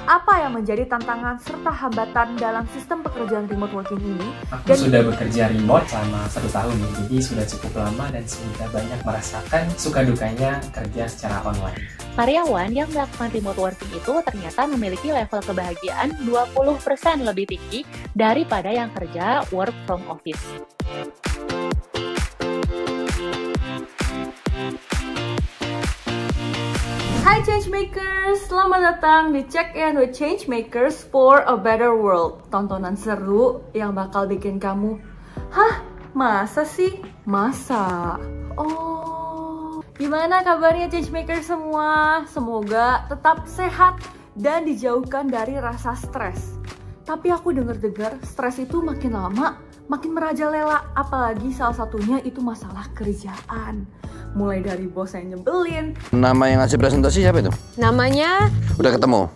apa yang menjadi tantangan serta hambatan dalam sistem pekerjaan remote working ini? Aku sudah bekerja remote selama 1 tahun ya, jadi sudah cukup lama dan sudah banyak merasakan suka dukanya kerja secara online. Karyawan yang melakukan remote working itu ternyata memiliki level kebahagiaan 20% lebih tinggi daripada yang kerja work from office. Hai Changemakers, selamat datang di Check In with Changemakers for a Better World. Tontonan seru yang bakal bikin kamu, hah? Masa sih? Masa? Oh, gimana kabarnya Changemakers semua? Semoga tetap sehat dan dijauhkan dari rasa stres. Tapi aku dengar-dengar stres itu makin lama makin merajalela, apalagi salah satunya itu masalah kerjaan. Mulai dari bos yang nyebelin. Nama yang ngasih presentasi siapa itu? Namanya? Udah ketemu?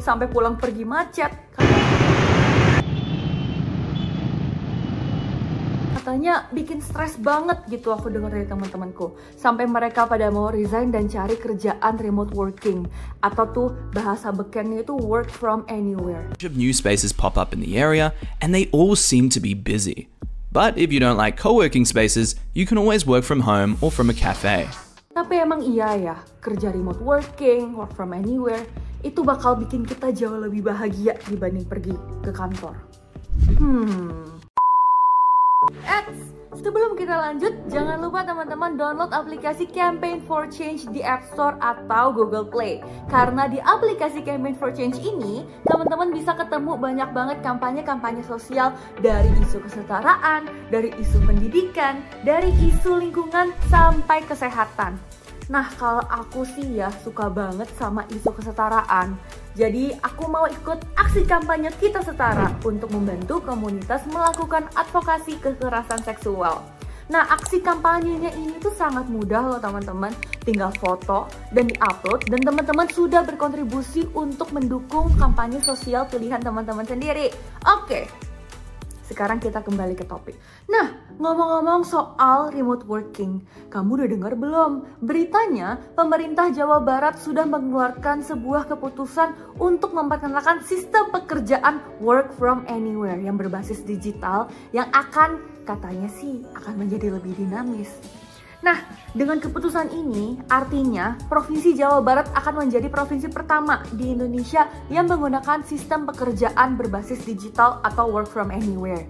Sampai pulang pergi macet. Katanya bikin stres banget gitu aku dengar dari teman-temanku. Sampai mereka pada mau resign dan cari kerjaan remote working. Atau tuh bahasa bekennya itu work from anywhere. New spaces pop up in the area and they all seem to be busy. But if you don't like co-working spaces, you can always work from home or from a cafe. Tapi emang iya ya, kerja remote working, work from anywhere, itu bakal bikin kita jauh lebih bahagia dibanding pergi ke kantor. Sebelum kita lanjut, jangan lupa teman-teman download aplikasi Campaign for Change di App Store atau Google Play. Karena di aplikasi Campaign for Change ini, teman-teman bisa ketemu banyak banget kampanye-kampanye sosial dari isu kesetaraan, dari isu pendidikan, dari isu lingkungan, sampai kesehatan. Nah, kalau aku sih ya suka banget sama isu kesetaraan. Jadi aku mau ikut aksi kampanye Kita Setara untuk membantu komunitas melakukan advokasi kekerasan seksual. Nah, aksi kampanyenya ini tuh sangat mudah loh teman-teman. Tinggal foto dan diupload dan teman-teman sudah berkontribusi untuk mendukung kampanye sosial pilihan teman-teman sendiri. Oke. Sekarang kita kembali ke topik. Nah, ngomong-ngomong soal remote working, kamu udah dengar belum? Beritanya, pemerintah Jawa Barat sudah mengeluarkan sebuah keputusan untuk memperkenalkan sistem pekerjaan work from anywhere yang berbasis digital yang katanya sih akan menjadi lebih dinamis. Nah, dengan keputusan ini, artinya Provinsi Jawa Barat akan menjadi provinsi pertama di Indonesia yang menggunakan sistem pekerjaan berbasis digital atau work from anywhere.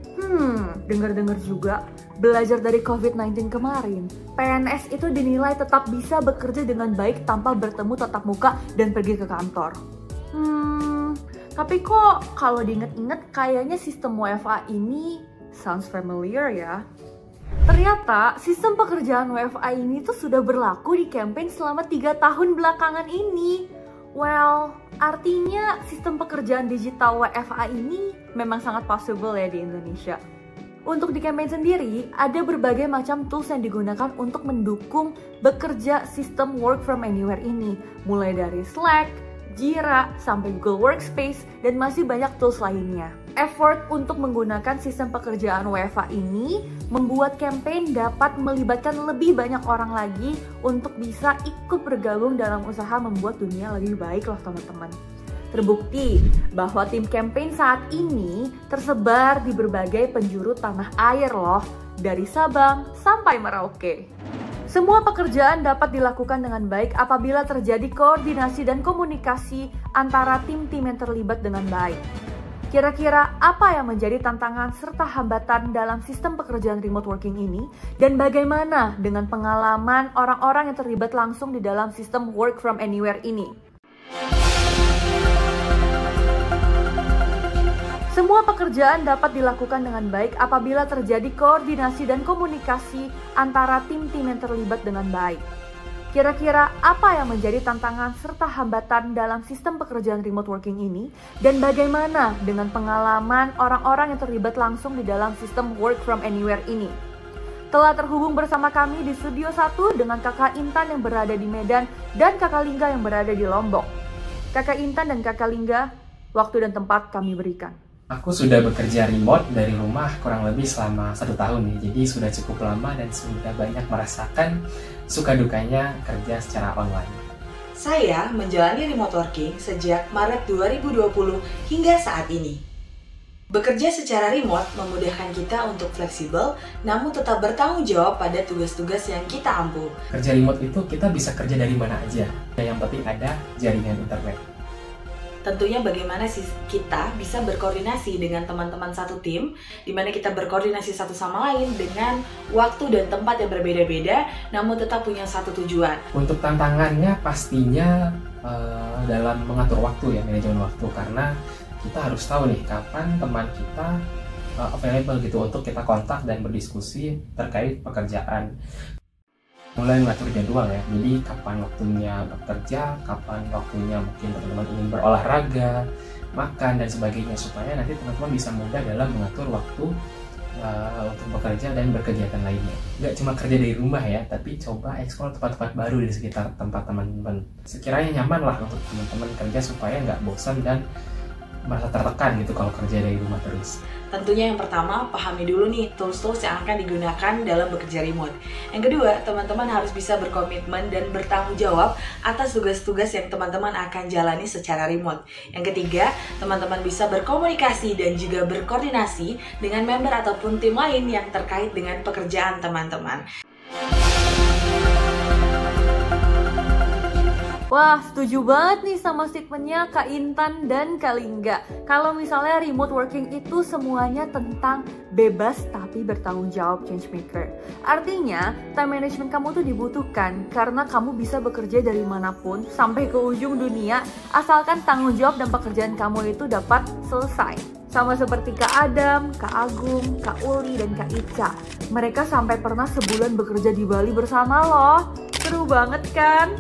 Dengar-dengar juga, belajar dari COVID-19 kemarin, PNS itu dinilai tetap bisa bekerja dengan baik tanpa bertemu tatap muka dan pergi ke kantor. Tapi kok kalau diinget-inget kayaknya sistem WFA ini sounds familiar ya. Ternyata sistem pekerjaan WFA ini tuh sudah berlaku di campaign selama 3 tahun belakangan ini. Well, artinya sistem pekerjaan digital WFA ini memang sangat possible ya di Indonesia. Untuk di campaign sendiri, ada berbagai macam tools yang digunakan untuk mendukung bekerja sistem work from anywhere ini. Mulai dari Slack, Jira, sampai Google Workspace, dan masih banyak tools lainnya. Effort untuk menggunakan sistem pekerjaan WFA ini membuat campaign dapat melibatkan lebih banyak orang lagi untuk bisa ikut bergabung dalam usaha membuat dunia lebih baik loh teman-teman. Terbukti bahwa tim campaign saat ini tersebar di berbagai penjuru tanah air loh, dari Sabang sampai Merauke. Semua pekerjaan dapat dilakukan dengan baik apabila terjadi koordinasi dan komunikasi antara tim-tim yang terlibat dengan baik. Kira-kira apa yang menjadi tantangan serta hambatan dalam sistem pekerjaan remote working ini? Dan bagaimana dengan pengalaman orang-orang yang terlibat langsung di dalam sistem work from anywhere ini? Semua pekerjaan dapat dilakukan dengan baik apabila terjadi koordinasi dan komunikasi antara tim-tim yang terlibat dengan baik. Kira-kira apa yang menjadi tantangan serta hambatan dalam sistem pekerjaan remote working ini? Dan bagaimana dengan pengalaman orang-orang yang terlibat langsung di dalam sistem work from anywhere ini? Telah terhubung bersama kami di Studio 1 dengan Kakak Intan yang berada di Medan dan Kakak Lingga yang berada di Lombok. Kakak Intan dan Kakak Lingga, waktu dan tempat kami berikan. Aku sudah bekerja remote dari rumah kurang lebih selama 1 tahun ya, jadi sudah cukup lama dan sudah banyak merasakan suka dukanya kerja secara online. Saya menjalani remote working sejak Maret 2020 hingga saat ini. Bekerja secara remote memudahkan kita untuk fleksibel, namun tetap bertanggung jawab pada tugas-tugas yang kita ampuh. Kerja remote itu kita bisa kerja dari mana aja, yang penting ada jaringan internet. Tentunya bagaimana sih kita bisa berkoordinasi dengan teman-teman satu tim, di mana kita berkoordinasi satu sama lain dengan waktu dan tempat yang berbeda-beda, namun tetap punya satu tujuan. Untuk tantangannya pastinya dalam mengatur waktu ya, manajemen waktu, karena kita harus tahu nih kapan teman kita available gitu untuk kita kontak dan berdiskusi terkait pekerjaan. Mulai mengatur jadwal ya, jadi kapan waktunya bekerja, kapan waktunya mungkin teman-teman ingin berolahraga, makan dan sebagainya, supaya nanti teman-teman bisa mudah dalam mengatur waktu untuk bekerja dan berkegiatan lainnya. Nggak cuma kerja dari rumah ya, tapi coba eksplor tempat-tempat baru di sekitar tempat teman-teman. Sekiranya nyaman lah untuk teman-teman kerja supaya nggak bosan dan merasa tertekan gitu kalau kerja dari rumah terus. Tentunya yang pertama, pahami dulu nih tools-tools yang akan digunakan dalam bekerja remote. Yang kedua, teman-teman harus bisa berkomitmen dan bertanggung jawab atas tugas-tugas yang teman-teman akan jalani secara remote. Yang ketiga, teman-teman bisa berkomunikasi dan juga berkoordinasi dengan member ataupun tim lain yang terkait dengan pekerjaan teman-teman. Wah, setuju banget nih sama statementnya Kak Intan dan Kak Lingga. Kalau misalnya remote working itu semuanya tentang bebas tapi bertanggung jawab, change maker. Artinya, time management kamu tuh dibutuhkan karena kamu bisa bekerja dari manapun sampai ke ujung dunia asalkan tanggung jawab dan pekerjaan kamu itu dapat selesai. Sama seperti Kak Adam, Kak Agung, Kak Uli, dan Kak Ica. Mereka sampai pernah sebulan bekerja di Bali bersama loh. Seru banget kan?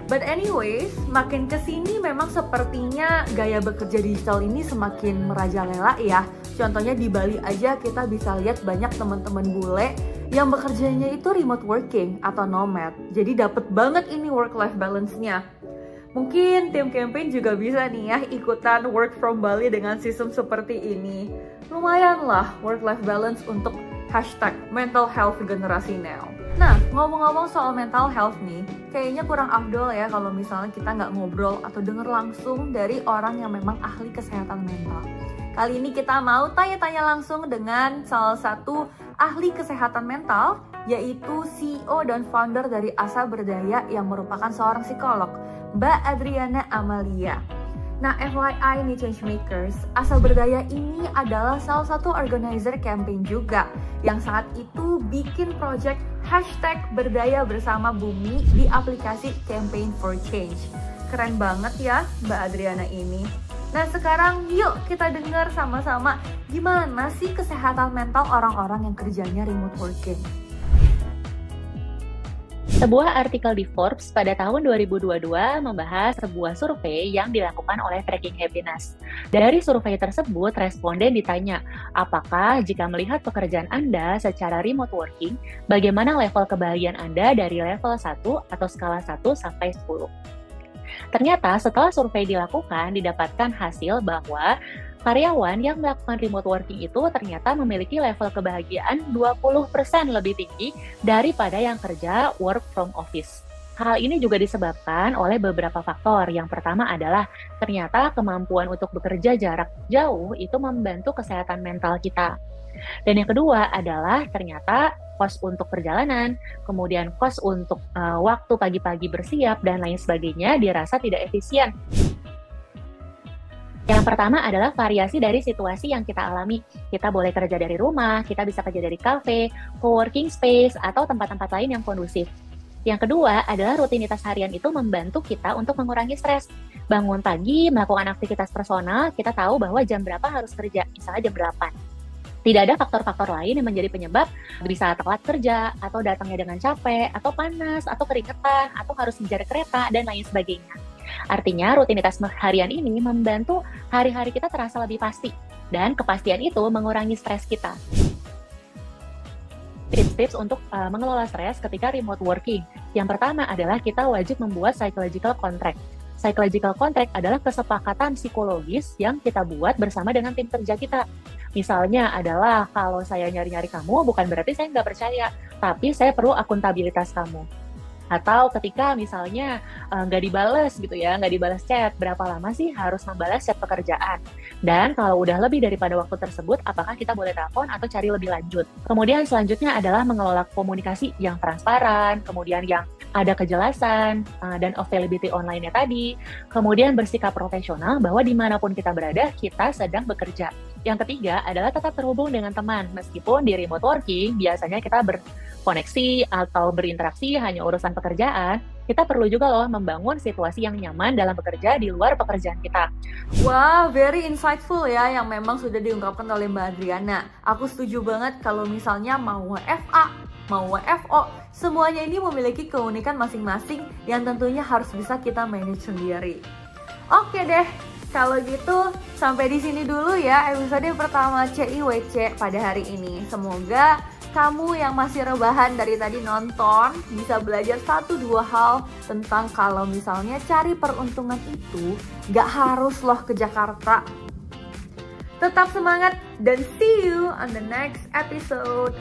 But anyways, makin kesini memang sepertinya gaya bekerja digital ini semakin merajalela ya. Contohnya di Bali aja kita bisa lihat banyak teman-teman bule yang bekerjanya itu remote working atau nomad. Jadi dapet banget ini work-life balance-nya. Mungkin tim campaign juga bisa nih ya ikutan work from Bali dengan sistem seperti ini. Lumayan lah work-life balance untuk hashtag mental health generasi now. Nah, ngomong-ngomong soal mental health nih, kayaknya kurang afdol ya kalau misalnya kita nggak ngobrol atau denger langsung dari orang yang memang ahli kesehatan mental. Kali ini kita mau tanya-tanya langsung dengan salah satu ahli kesehatan mental, yaitu CEO dan founder dari Asa Berdaya yang merupakan seorang psikolog, Mbak Adriana Amalia. Nah, FYI nih Changemakers, Asa Berdaya ini adalah salah satu organizer campaign juga yang saat itu bikin project hashtag Berdaya Bersama Bumi di aplikasi Campaign for Change. Keren banget ya Mbak Adriana ini. Nah sekarang yuk kita dengar sama-sama gimana sih kesehatan mental orang-orang yang kerjanya remote working. Sebuah artikel di Forbes pada tahun 2022 membahas sebuah survei yang dilakukan oleh Tracking Happiness. Dari survei tersebut, responden ditanya, apakah jika melihat pekerjaan Anda secara remote working, bagaimana level kebahagiaan Anda dari level 1 atau skala 1 sampai 10? Ternyata setelah survei dilakukan, didapatkan hasil bahwa karyawan yang melakukan remote working itu ternyata memiliki level kebahagiaan 20% lebih tinggi daripada yang kerja work from office. Hal ini juga disebabkan oleh beberapa faktor. Yang pertama adalah ternyata kemampuan untuk bekerja jarak jauh itu membantu kesehatan mental kita. Dan yang kedua adalah ternyata kos untuk perjalanan, kemudian kos untuk waktu pagi-pagi bersiap, dan lain sebagainya dirasa tidak efisien. Yang pertama adalah variasi dari situasi yang kita alami. Kita boleh kerja dari rumah, kita bisa kerja dari kafe, co-working space, atau tempat-tempat lain yang kondusif. Yang kedua adalah rutinitas harian itu membantu kita untuk mengurangi stres. Bangun pagi, melakukan aktivitas personal, kita tahu bahwa jam berapa harus kerja, misalnya jam 8. Tidak ada faktor-faktor lain yang menjadi penyebab bisa telat kerja, atau datangnya dengan capek, atau panas, atau keringetan, atau harus mengejar kereta, dan lain sebagainya. Artinya, rutinitas harian ini membantu hari-hari kita terasa lebih pasti, dan kepastian itu mengurangi stres kita. Tips-tips untuk mengelola stres ketika remote working. Yang pertama adalah kita wajib membuat psychological contract. Psychological contract adalah kesepakatan psikologis yang kita buat bersama dengan tim kerja kita. Misalnya adalah, kalau saya nyari-nyari kamu, bukan berarti saya nggak percaya, tapi saya perlu akuntabilitas kamu. Atau ketika misalnya nggak dibales gitu ya, nggak dibales chat, berapa lama sih harus membalas chat pekerjaan? Dan kalau udah lebih daripada waktu tersebut, apakah kita boleh telepon atau cari lebih lanjut? Kemudian selanjutnya adalah mengelola komunikasi yang transparan, kemudian yang ada kejelasan, dan availability online-nya tadi. Kemudian bersikap profesional bahwa dimanapun kita berada, kita sedang bekerja. Yang ketiga adalah tetap terhubung dengan teman. Meskipun di remote working, biasanya kita berkoneksi atau berinteraksi hanya urusan pekerjaan, kita perlu juga loh membangun situasi yang nyaman dalam bekerja di luar pekerjaan kita. Wah, very insightful ya yang memang sudah diungkapkan oleh Mbak Adriana. Aku setuju banget kalau misalnya mau WFA, mau WFO, semuanya ini memiliki keunikan masing-masing yang tentunya harus bisa kita manage sendiri. Oke deh, kalau gitu sampai di sini dulu ya episode pertama CIWC pada hari ini. Semoga kamu yang masih rebahan dari tadi nonton bisa belajar 1-2 hal tentang kalau misalnya cari peruntungan itu gak harus loh ke Jakarta. Tetap semangat dan see you on the next episode.